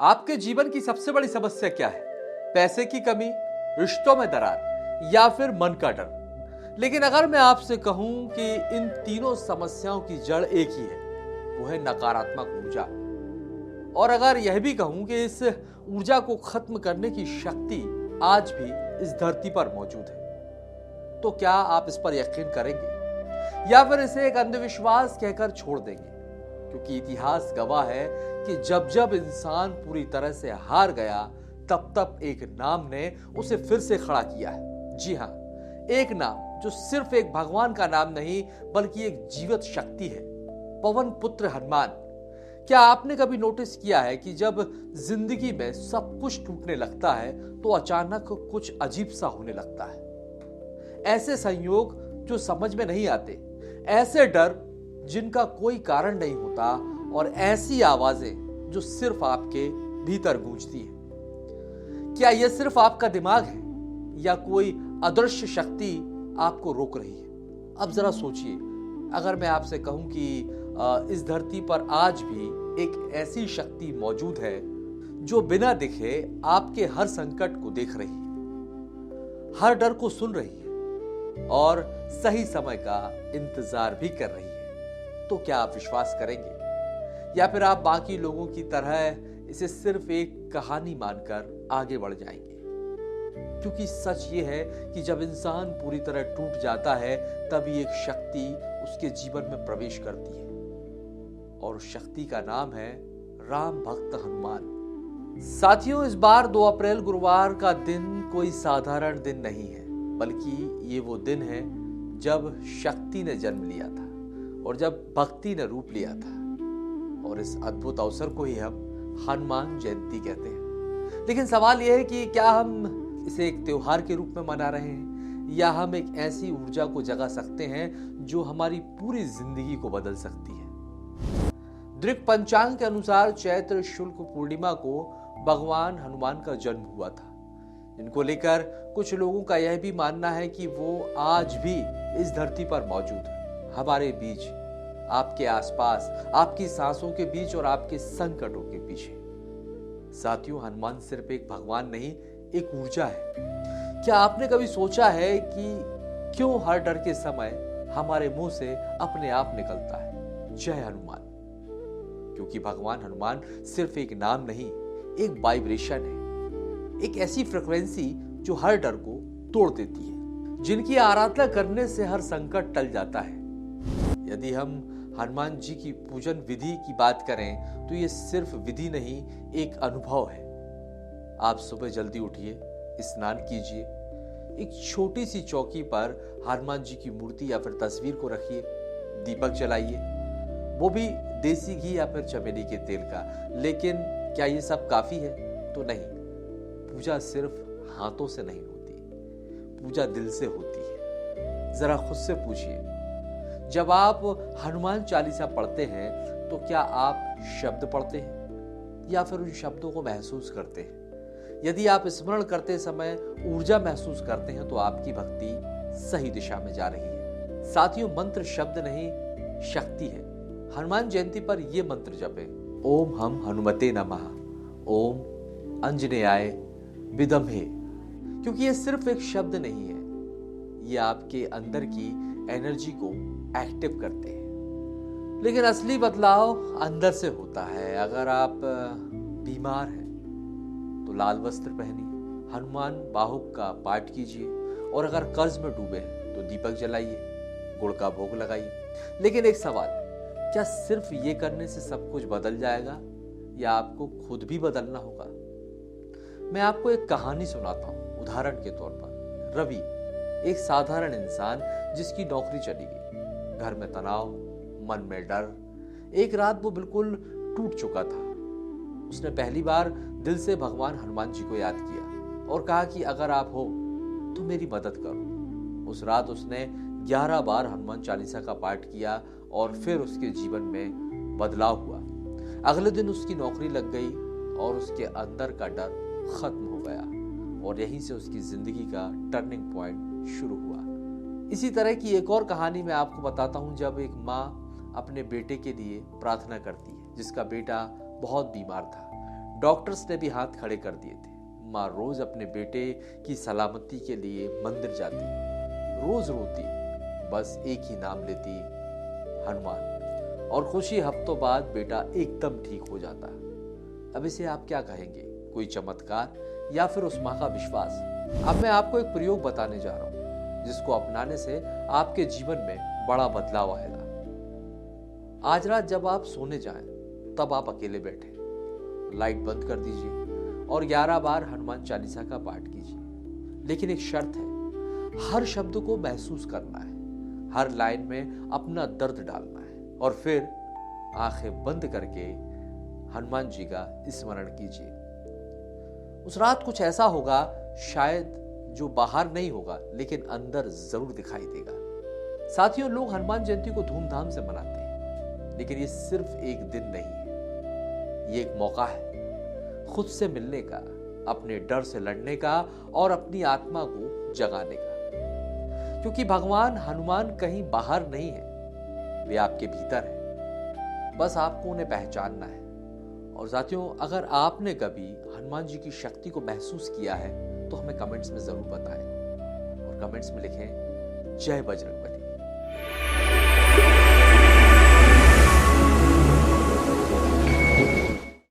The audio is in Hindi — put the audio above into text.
आपके जीवन की सबसे बड़ी समस्या क्या है? पैसे की कमी, रिश्तों में दरार या फिर मन का डर? लेकिन अगर मैं आपसे कहूं कि इन तीनों समस्याओं की जड़ एक ही है, वो है नकारात्मक ऊर्जा। और अगर यह भी कहूं कि इस ऊर्जा को खत्म करने की शक्ति आज भी इस धरती पर मौजूद है, तो क्या आप इस पर यकीन करेंगे या फिर इसे एक अंधविश्वास कहकर छोड़ देंगे? क्योंकि इतिहास गवाह है कि जब जब इंसान पूरी तरह से हार गया, तब तब एक नाम ने उसे फिर से खड़ा किया है। जी हां, एक नाम जो सिर्फ एक भगवान का नाम नहीं बल्कि एक जीवित शक्ति है, पवन पुत्र हनुमान। क्या आपने कभी नोटिस किया है कि जब जिंदगी में सब कुछ टूटने लगता है तो अचानक कुछ अजीब सा होने लगता है? ऐसे संयोग जो समझ में नहीं आते, ऐसे डर जिनका कोई कारण नहीं होता और ऐसी आवाजें जो सिर्फ आपके भीतर गूंजती हैं। क्या यह सिर्फ आपका दिमाग है या कोई अदृश्य शक्ति आपको रोक रही है? अब जरा सोचिए, अगर मैं आपसे कहूं कि इस धरती पर आज भी एक ऐसी शक्ति मौजूद है जो बिना दिखे आपके हर संकट को देख रही है, हर डर को सुन रही है और सही समय का इंतजार भी कर रही है, तो क्या आप विश्वास करेंगे या फिर आप बाकी लोगों की तरह इसे सिर्फ एक कहानी मानकर आगे बढ़ जाएंगे? क्योंकि सच ये है कि जब इंसान पूरी तरह टूट जाता है, तभी एक शक्ति उसके जीवन में प्रवेश करती है और उस शक्ति का नाम है राम भक्त हनुमान। साथियों, इस बार 2 अप्रैल गुरुवार का दिन कोई साधारण दिन नहीं है, बल्कि ये वो दिन है जब शक्ति ने जन्म लिया था और जब भक्ति ने रूप लिया था। और इस अद्भुत अवसर को ही हम हनुमान जयंती कहते हैं। लेकिन सवाल यह है कि क्या हम इसे एक त्योहार के रूप में मना रहे हैं या हम एक ऐसी ऊर्जा को जगा सकते हैं जो हमारी पूरी जिंदगी को बदल सकती है? दृक पंचांग के अनुसार चैत्र शुक्ल पूर्णिमा को भगवान हनुमान का जन्म हुआ था। इनको लेकर कुछ लोगों का यह भी मानना है कि वो आज भी इस धरती पर मौजूद है, हमारे बीच, आपके आसपास, आपकी सांसों के बीच और आपके संकटों के पीछे। साथियों, हनुमान सिर्फ एक भगवान नहीं, एक ऊर्जा है। क्या आपने कभी सोचा है कि क्यों हर डर के समय हमारे मुंह से अपने आप निकलता है जय हनुमान? क्योंकि भगवान हनुमान सिर्फ एक नाम नहीं, एक वाइब्रेशन है, एक ऐसी फ्रीक्वेंसी जो हर डर को तोड़ देती है, जिनकी आराधना करने से हर संकट टल जाता है। यदि हम हनुमान जी की पूजन विधि की बात करें तो ये सिर्फ विधि नहीं, एक अनुभव है। आप सुबह जल्दी उठिए, स्नान कीजिए, एक छोटी सी चौकी पर हनुमान जी की मूर्ति या फिर तस्वीर को रखिए, दीपक जलाइए, वो भी देसी घी या फिर चमेली के तेल का। लेकिन क्या ये सब काफी है? तो नहीं। पूजा सिर्फ हाथों से नहीं होती, पूजा दिल से होती है। जरा खुद से पूछिए, जब आप हनुमान चालीसा पढ़ते हैं तो क्या आप शब्द पढ़ते हैं या फिर उन शब्दों को महसूस करते हैं? यदि आप स्मरण करते समय ऊर्जा महसूस करते हैं तो आपकी भक्ति सही दिशा में जा रही है। साथियों, मंत्र शब्द नहीं, शक्ति है। हनुमान जयंती पर यह मंत्र जपे, ओम हम हनुमते नमः, ओम अंजनेयाय विद्महे। क्योंकि यह सिर्फ एक शब्द नहीं है, यह आपके अंदर की एनर्जी को एक्टिव करते हैं। लेकिन असली बदलाव अंदर से होता है। अगर आप बीमार हैं तो लाल वस्त्र पहनिए, हनुमान बाहुक का पाठ कीजिए और अगर कर्ज में डूबे हैं तो दीपक जलाइए, गुड़ का भोग लगाइए। लेकिन एक सवाल, क्या सिर्फ ये करने से सब कुछ बदल जाएगा या आपको खुद भी बदलना होगा? मैं आपको एक कहानी सुनाता हूं। उदाहरण के तौर पर रवि, एक साधारण इंसान जिसकी नौकरी चली गई, घर में तनाव, मन में डर। एक रात वो बिल्कुल टूट चुका था। उसने पहली बार दिल से भगवान हनुमान जी को याद किया और कहा कि अगर आप हो तो मेरी मदद करो। उस रात उसने 11 बार हनुमान चालीसा का पाठ किया और फिर उसके जीवन में बदलाव हुआ। अगले दिन उसकी नौकरी लग गई और उसके अंदर का डर खत्म हो गया और यहीं से उसकी जिंदगी का टर्निंग पॉइंट शुरू हुआ। इसी तरह की एक और कहानी मैं आपको बताता हूं, जब एक माँ अपने बेटे के लिए प्रार्थना करती है जिसका बेटा बहुत बीमार था। डॉक्टर्स ने भी हाथ खड़े कर दिए थे। माँ रोज अपने बेटे की सलामती के लिए मंदिर जाती, रोज रोती, बस एक ही नाम लेती, हनुमान। और खुशी हफ्तों बाद बेटा एकदम ठीक हो जाता। अब इसे आप क्या कहेंगे, कोई चमत्कार या फिर उस माँ का विश्वास? अब मैं आपको एक प्रयोग बताने जा रहा हूं जिसको अपनाने से आपके जीवन में बड़ा बदलाव आएगा। आज रात जब आप सोने जाएं, तब आप अकेले बैठे, लाइट बंद कर दीजिए और 11 बार हनुमान चालीसा का पाठ कीजिए। लेकिन एक शर्त है, हर शब्द को महसूस करना है, हर लाइन में अपना दर्द डालना है और फिर आंखें बंद करके हनुमान जी का स्मरण कीजिए। उस रात कुछ ऐसा होगा शायद जो बाहर नहीं होगा लेकिन अंदर जरूर दिखाई देगा। साथियों, लोग हनुमान जयंती को धूमधाम से मनाते हैं, लेकिन ये सिर्फ एक दिन नहीं है, ये एक मौका है खुद से मिलने का, अपने डर से लड़ने का और अपनी आत्मा को जगाने का। क्योंकि भगवान हनुमान कहीं बाहर नहीं है, वे आपके भीतर है, बस आपको उन्हें पहचानना है। और साथियों, अगर आपने कभी हनुमान जी की शक्ति को महसूस किया है तो हमें कमेंट्स में जरूर बताएं और कमेंट्स में लिखें जय बजरंगबली।